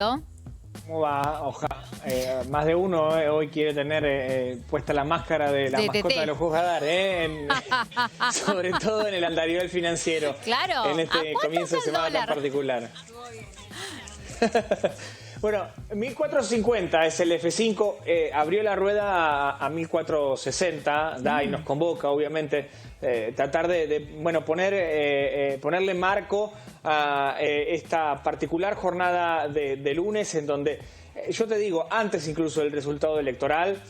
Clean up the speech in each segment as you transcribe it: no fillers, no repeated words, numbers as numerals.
¿No? ¿Cómo va? Más de uno hoy quiere tener puesta la máscara de la De mascota TT. de los jugadores, sobre todo en el andarivel financiero, Claro. en ¿A este cuánto comienzo de está el semana tan dólar? particular. Bueno, 1450 es el F5, abrió la rueda a 1460, da y nos convoca, obviamente, tratar bueno, ponerle marco a esta particular jornada de lunes en donde, yo te digo, antes incluso del resultado electoral,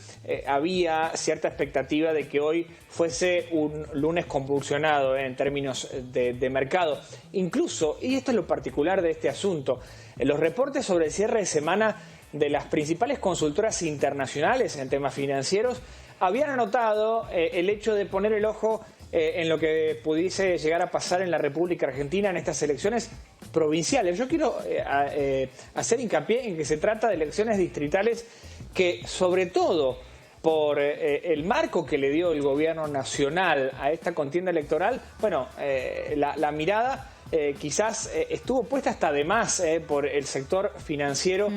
había cierta expectativa de que hoy fuese un lunes convulsionado en términos de mercado. Incluso, y esto es lo particular de este asunto, los reportes sobre el cierre de semana de las principales consultoras internacionales en temas financieros habían anotado el hecho de poner el ojo en lo que pudiese llegar a pasar en la República Argentina en estas elecciones provinciales. Yo quiero hacer hincapié en que se trata de elecciones distritales que, sobre todo por el marco que le dio el gobierno nacional a esta contienda electoral, bueno, la mirada quizás estuvo puesta hasta de más por el sector financiero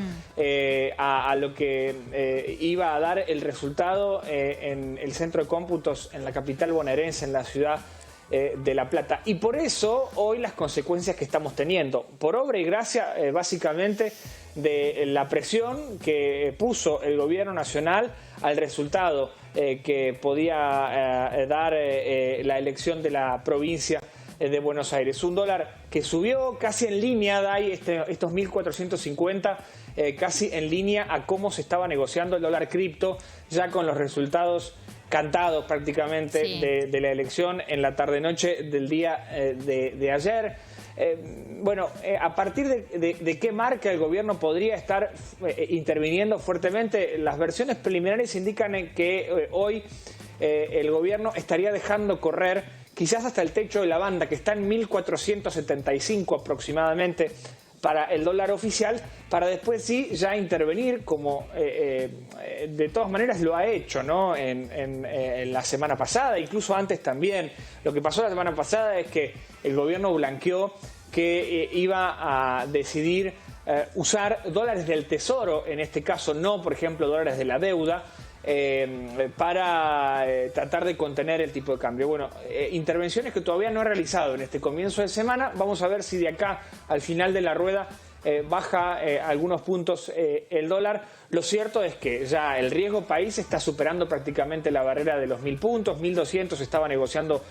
a lo que iba a dar el resultado en el centro de cómputos en la capital bonaerense, en la ciudad de La Plata. Y por eso hoy las consecuencias que estamos teniendo, por obra y gracia básicamente de la presión que puso el gobierno nacional al resultado que podía dar la elección de la provincia de Buenos Aires. Un dólar que subió casi en línea, Day, estos 1450, casi en línea a cómo se estaba negociando el dólar cripto, ya con los resultados cantados prácticamente de la elección en la tarde-noche del día de ayer. Bueno, a partir de qué marca el gobierno podría estar interviniendo fuertemente, las versiones preliminares indican que hoy el gobierno estaría dejando correr quizás hasta el techo de la banda, que está en 1475 aproximadamente para el dólar oficial, para después sí ya intervenir, como de todas maneras lo ha hecho, ¿no? En la semana pasada, incluso antes también. Lo que pasó la semana pasada es que el gobierno blanqueó que iba a decidir usar dólares del tesoro, en este caso no, por ejemplo, dólares de la deuda, para tratar de contener el tipo de cambio. Bueno, intervenciones que todavía no ha realizado en este comienzo de semana. Vamos a ver si de acá al final de la rueda baja algunos puntos el dólar. Lo cierto es que ya el riesgo país está superando prácticamente la barrera de los 1000 puntos, 1200 estaba negociando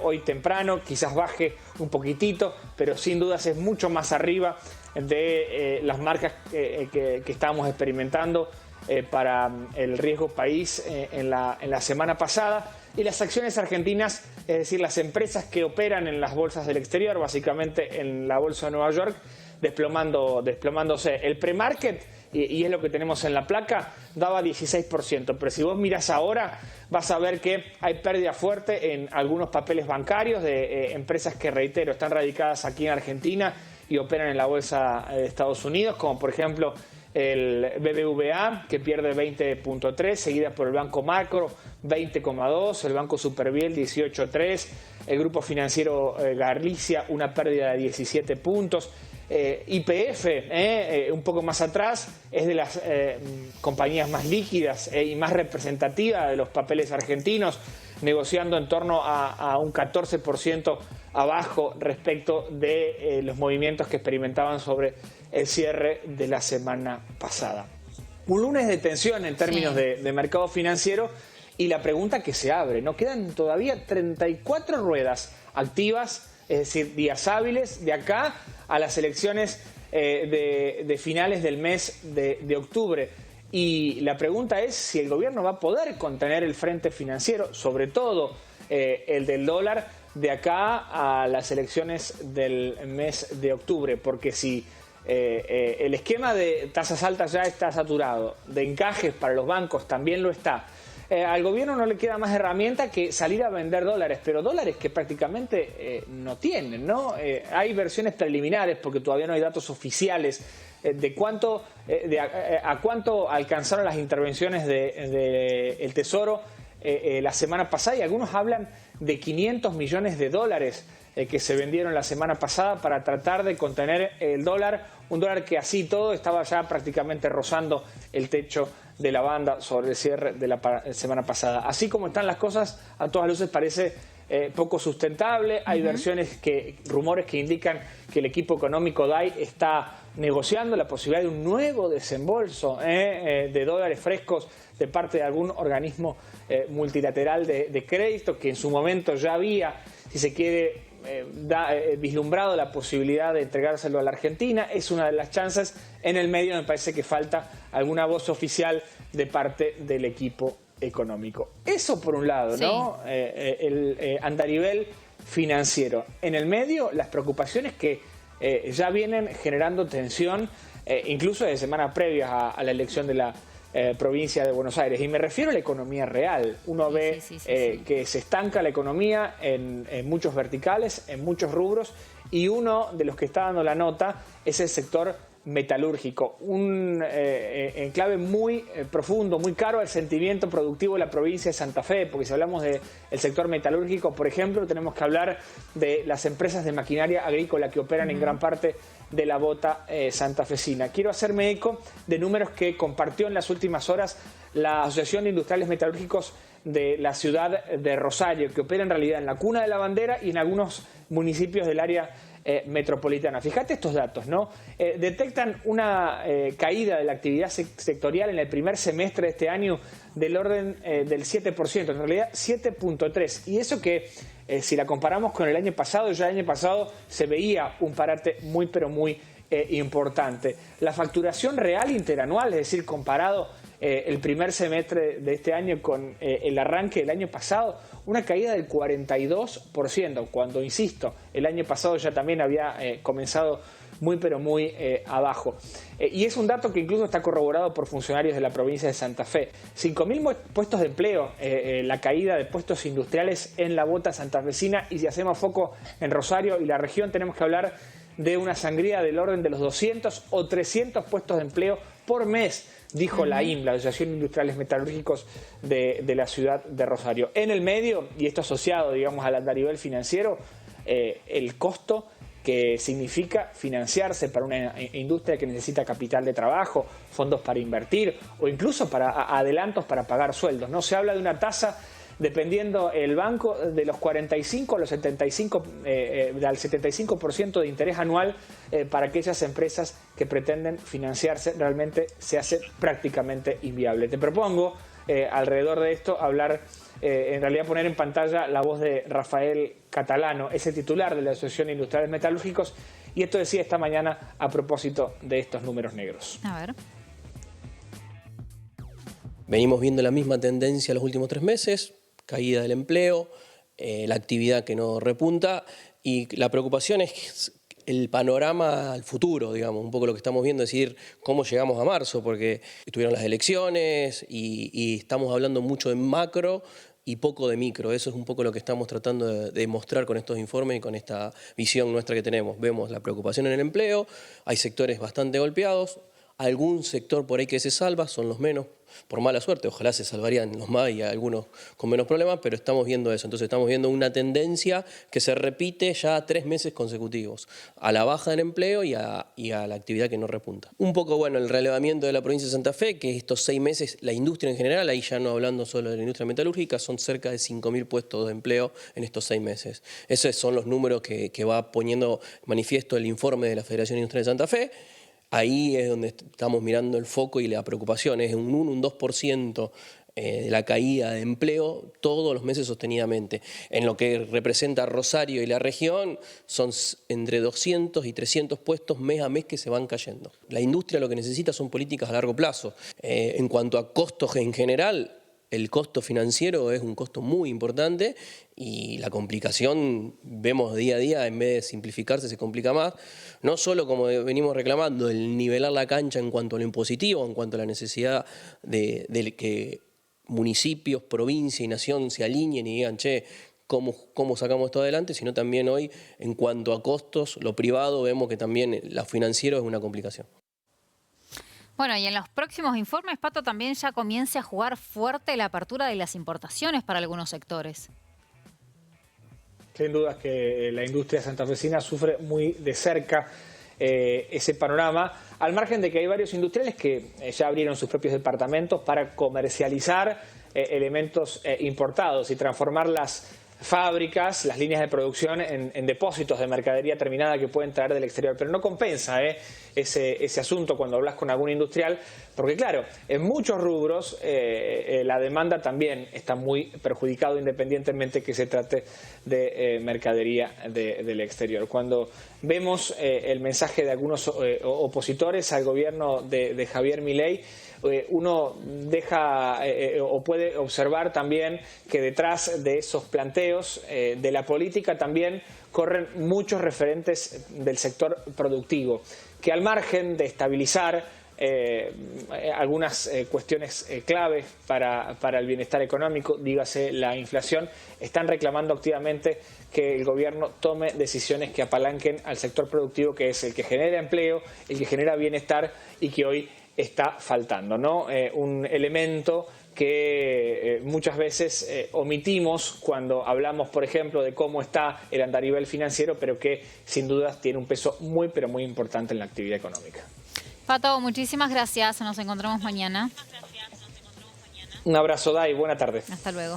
hoy temprano, quizás baje un poquitito, pero sin dudas es mucho más arriba de las marcas que estábamos experimentando para el riesgo país en la semana pasada. Y las acciones argentinas, es decir, las empresas que operan en las bolsas del exterior, básicamente en la bolsa de Nueva York, desplomándose. El pre-market, y es lo que tenemos en la placa, daba 16%, pero si vos mirás ahora vas a ver que hay pérdida fuerte en algunos papeles bancarios de empresas que, reitero, están radicadas aquí en Argentina y operan en la bolsa de Estados Unidos, como por ejemplo el BBVA, que pierde 20.3, seguida por el Banco Macro, 20.2, el Banco Superviel, 18.3, el Grupo Financiero Galicia, una pérdida de 17 puntos. YPF, un poco más atrás, es de las compañías más líquidas y más representativas de los papeles argentinos, negociando en torno a un 14% abajo respecto de los movimientos que experimentaban sobre el cierre de la semana pasada. Un lunes de tensión en términos de mercado financiero, y la pregunta que se abre, ¿no? Quedan todavía 34 ruedas activas, es decir, días hábiles de acá a las elecciones de finales del mes de octubre. Y la pregunta es si el gobierno va a poder contener el frente financiero, sobre todo el del dólar, de acá a las elecciones del mes de octubre. Porque si el esquema de tasas altas ya está saturado, de encajes para los bancos también lo está, al gobierno no le queda más herramienta que salir a vender dólares, pero dólares que prácticamente no tienen, ¿no? Hay versiones preliminares, porque todavía no hay datos oficiales de cuánto, a cuánto alcanzaron las intervenciones del Tesoro la semana pasada, y algunos hablan de 500 millones de dólares que se vendieron la semana pasada para tratar de contener el dólar, un dólar que así todo estaba ya prácticamente rozando el techo de la banda sobre el cierre de la semana pasada. Así como están las cosas, a todas luces parece poco sustentable. Hay rumores que indican que el equipo económico DAI está negociando la posibilidad de un nuevo desembolso de dólares frescos de parte de algún organismo multilateral de crédito, que en su momento ya había, si se quiere, vislumbrado la posibilidad de entregárselo a la Argentina. Es una de las chances. En el medio me parece que falta alguna voz oficial de parte del equipo económico. Eso por un lado, sí, ¿no? El andarivel financiero. En el medio, las preocupaciones que ya vienen generando tensión, incluso de semanas previas a la elección de la provincia de Buenos Aires. Y me refiero a la economía real. Uno ve que se estanca la economía en muchos verticales, en muchos rubros, y uno de los que está dando la nota es el sector metalúrgico, un enclave muy profundo, muy caro al sentimiento productivo de la provincia de Santa Fe, porque si hablamos del sector metalúrgico, por ejemplo, tenemos que hablar de las empresas de maquinaria agrícola que operan en gran parte de la bota santafesina. Quiero hacerme eco de números que compartió en las últimas horas la Asociación de Industriales Metalúrgicos de la ciudad de Rosario, que opera en realidad en la Cuna de la Bandera y en algunos municipios del área metropolitana. Fíjate estos datos, ¿no? Detectan una caída de la actividad sectorial en el primer semestre de este año del orden del 7%, en realidad 7.3%. Y eso que, si la comparamos con el año pasado, ya el año pasado se veía un parate muy, pero muy importante. La facturación real interanual, es decir, comparado el primer semestre de este año con el arranque del año pasado, una caída del 42%, cuando, insisto, el año pasado ya también había comenzado muy pero muy abajo. Y es un dato que incluso está corroborado por funcionarios de la provincia de Santa Fe. 5.000 puestos de empleo, la caída de puestos industriales en la bota santafesina, y si hacemos foco en Rosario y la región, tenemos que hablar de una sangría del orden de los 200 o 300 puestos de empleo por mes, dijo la AIM, la Asociación de Industriales Metalúrgicos de la ciudad de Rosario. En el medio, y esto asociado, digamos, al andarivel financiero, el costo que significa financiarse para una industria que necesita capital de trabajo, fondos para invertir o incluso para adelantos para pagar sueldos, ¿no? Se habla de una tasa, dependiendo el banco, de los 45 a los 75, al 75% de interés anual para aquellas empresas que pretenden financiarse. Realmente se hace prácticamente inviable. Te propongo, alrededor de esto, hablar, en realidad poner en pantalla la voz de Rafael Catalano, ese titular de la Asociación de Industriales Metalúrgicos, y esto decía esta mañana a propósito de estos números negros. A ver. Venimos viendo la misma tendencia los últimos 3 meses, caída del empleo, la actividad que no repunta, y la preocupación es el panorama al futuro, digamos, un poco lo que estamos viendo, es decir, cómo llegamos a marzo, porque estuvieron las elecciones y estamos hablando mucho de macro y poco de micro. Eso es un poco lo que estamos tratando de demostrar con estos informes y con esta visión nuestra que tenemos. Vemos la preocupación en el empleo, hay sectores bastante golpeados, algún sector por ahí que se salva, son los menos, por mala suerte, ojalá se salvarían los más y algunos con menos problemas, pero estamos viendo eso. Entonces estamos viendo una tendencia que se repite ya 3 meses consecutivos, a la baja del empleo y a la actividad que no repunta. Un poco, bueno, el relevamiento de la provincia de Santa Fe, que estos 6 meses, la industria en general, ahí ya no hablando solo de la industria metalúrgica, son cerca de 5.000 puestos de empleo en estos 6 meses. Esos son los números que va poniendo manifiesto el informe de la Federación Industrial de Santa Fe. Ahí es donde estamos mirando el foco y la preocupación, es un 1, un 2% de la caída de empleo todos los meses sostenidamente. En lo que representa Rosario y la región, son entre 200 y 300 puestos mes a mes que se van cayendo. La industria lo que necesita son políticas a largo plazo. En cuanto a costos en general, el costo financiero es un costo muy importante y la complicación, vemos día a día, en vez de simplificarse se complica más. No solo, como venimos reclamando, el nivelar la cancha en cuanto a lo impositivo, en cuanto a la necesidad de que municipios, provincia y nación se alineen y digan, che, ¿cómo sacamos esto adelante? Sino también hoy, en cuanto a costos, lo privado, vemos que también lo financiero es una complicación. Bueno, y en los próximos informes, Pato, también ya comience a jugar fuerte la apertura de las importaciones para algunos sectores. Sin dudas que la industria santafesina sufre muy de cerca ese panorama, al margen de que hay varios industriales que ya abrieron sus propios departamentos para comercializar elementos importados y transformar las fábricas, las líneas de producción en depósitos de mercadería terminada que pueden traer del exterior. Pero no compensa ese asunto cuando hablas con algún industrial, porque claro, en muchos rubros la demanda también está muy perjudicada, independientemente que se trate de mercadería del exterior. Cuando vemos el mensaje de algunos opositores al gobierno de Javier Milei, uno deja o puede observar también que detrás de esos planteos de la política también corren muchos referentes del sector productivo, que al margen de estabilizar algunas cuestiones claves para el bienestar económico, dígase la inflación, están reclamando activamente que el gobierno tome decisiones que apalanquen al sector productivo, que es el que genera empleo, el que genera bienestar y que hoy está faltando, ¿no? Un elemento que muchas veces omitimos cuando hablamos, por ejemplo, de cómo está el andarivel financiero, pero que sin dudas tiene un peso muy, pero muy importante en la actividad económica. Pato, muchísimas gracias. Nos encontramos mañana. Un abrazo, Dai. Buena tarde. Hasta luego.